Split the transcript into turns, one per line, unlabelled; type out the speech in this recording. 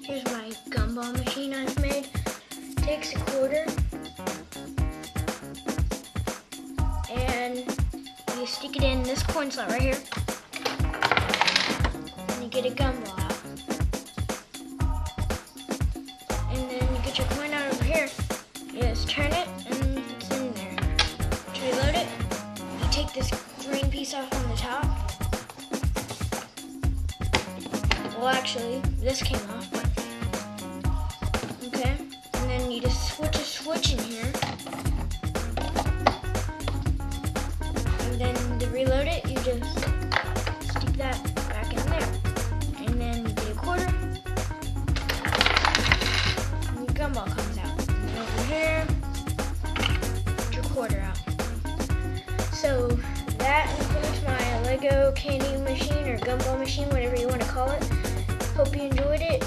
Here's my gumball machine I've made. Takes a quarter and you stick it in this coin slot right here, and you get a gumball out. And then you get your coin out over here. You just turn it and it's in there. To reload it, you take this green piece off on the top. Well, actually, this came off, but okay. And then you just switch a switch in here. And then to reload it, you just stick that back in there. And then you get a quarter. And your gumball comes out. And over here, put your quarter out. So that includes my Lego candy machine or gumball machine, whatever you want to call it. Hope you enjoyed it.